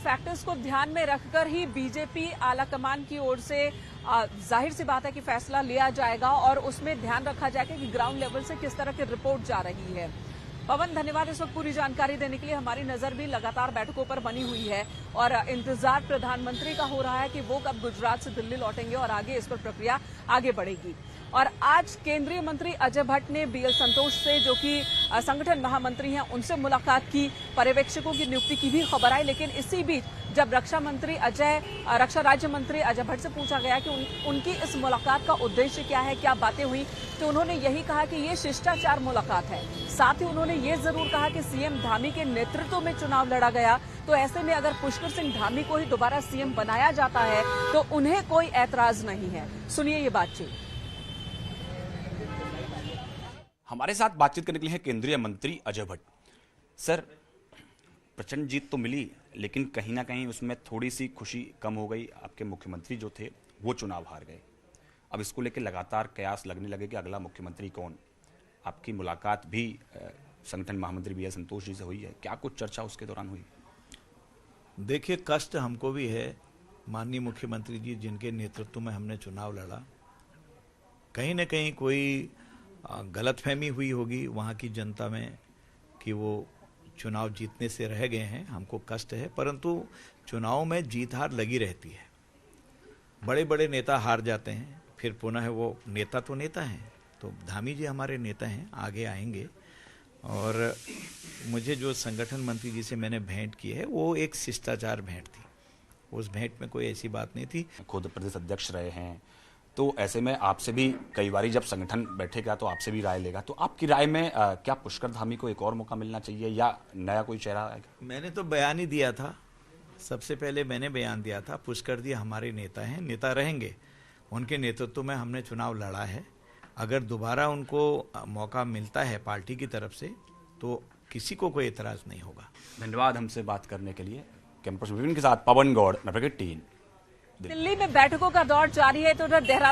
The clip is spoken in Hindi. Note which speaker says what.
Speaker 1: फैक्टर्स को ध्यान में रखकर ही बीजेपी आलाकमान की ओर से जाहिर सी बात है कि फैसला लिया जाएगा और उसमें ध्यान रखा जाएगा कि ग्राउंड लेवल से किस तरह की रिपोर्ट जा रही है। पवन, धन्यवाद इस वक्त पूरी जानकारी देने के लिए। हमारी नजर भी लगातार बैठकों पर बनी हुई है और इंतजार प्रधानमंत्री का हो रहा है कि वो कब गुजरात से दिल्ली लौटेंगे और आगे इस पर प्रक्रिया आगे बढ़ेगी। और आज केंद्रीय मंत्री अजय भट्ट ने बीएल संतोष से, जो कि संगठन महामंत्री हैं, उनसे मुलाकात की। पर्यवेक्षकों की नियुक्ति की भी खबर आई, लेकिन इसी बीच जब रक्षा राज्य मंत्री अजय भट्ट से पूछा गया कि उनकी इस मुलाकात का उद्देश्य क्या है, क्या बातें हुई, तो उन्होंने यही कहा कि ये शिष्टाचार मुलाकात है। साथ ही उन्होंने ये जरूर कहा कि सीएम धामी के नेतृत्व में चुनाव लड़ा गया, तो ऐसे में अगर पुष्कर सिंह धामी को ही दोबारा सीएम बनाया जाता है तो उन्हें कोई ऐतराज नहीं है। सुनिए ये बातचीत।
Speaker 2: हमारे साथ बातचीत करने के लिए हैं केंद्रीय मंत्री अजय भट्ट। सर, प्रचंड जीत तो मिली, लेकिन कहीं ना कहीं उसमें थोड़ी सी खुशी कम हो गई। आपके मुख्यमंत्री जो थे वो चुनाव हार गए। अब इसको लेकर लगातार कयास लगने लगे कि अगला मुख्यमंत्री कौन। आपकी मुलाकात भी संगठन महामंत्री बीएल संतोष जी से हुई है, क्या कुछ चर्चा उसके दौरान हुई?
Speaker 3: देखिए, कष्ट हमको भी है। माननीय मुख्यमंत्री जी जिनके नेतृत्व में हमने चुनाव लड़ा, कहीं न कहीं कोई गलतफहमी हुई होगी वहाँ की जनता में कि वो चुनाव जीतने से रह गए हैं। हमको कष्ट है, परंतु चुनाव में जीत हार लगी रहती है। बड़े बड़े नेता हार जाते हैं, फिर पुनः वो नेता तो नेता हैं। तो धामी जी हमारे नेता हैं, आगे आएंगे। और मुझे जो संगठन मंत्री जी से मैंने भेंट की है वो एक शिष्टाचार भेंट थी। उस भेंट में कोई ऐसी बात नहीं थी।
Speaker 2: खुद प्रदेश अध्यक्ष रहे हैं, तो ऐसे में आपसे भी कई बारी जब संगठन बैठेगा तो आपसे भी राय लेगा। तो आपकी राय में क्या पुष्कर धामी को एक और मौका मिलना चाहिए या नया कोई चेहरा आएगा?
Speaker 3: मैंने तो बयान ही दिया था, सबसे पहले मैंने बयान दिया था। पुष्कर जी हमारे नेता हैं, नेता रहेंगे। उनके नेतृत्व में हमने चुनाव लड़ा है। अगर दोबारा उनको मौका मिलता है पार्टी की तरफ से तो किसी को कोई एतराज नहीं होगा।
Speaker 2: धन्यवाद हमसे बात करने के लिए। कैंपस विभिन्न के साथ पवन गौड़, नवप्रगट टीम।
Speaker 1: दिल्ली में बैठकों का दौर जारी है तो देहरादून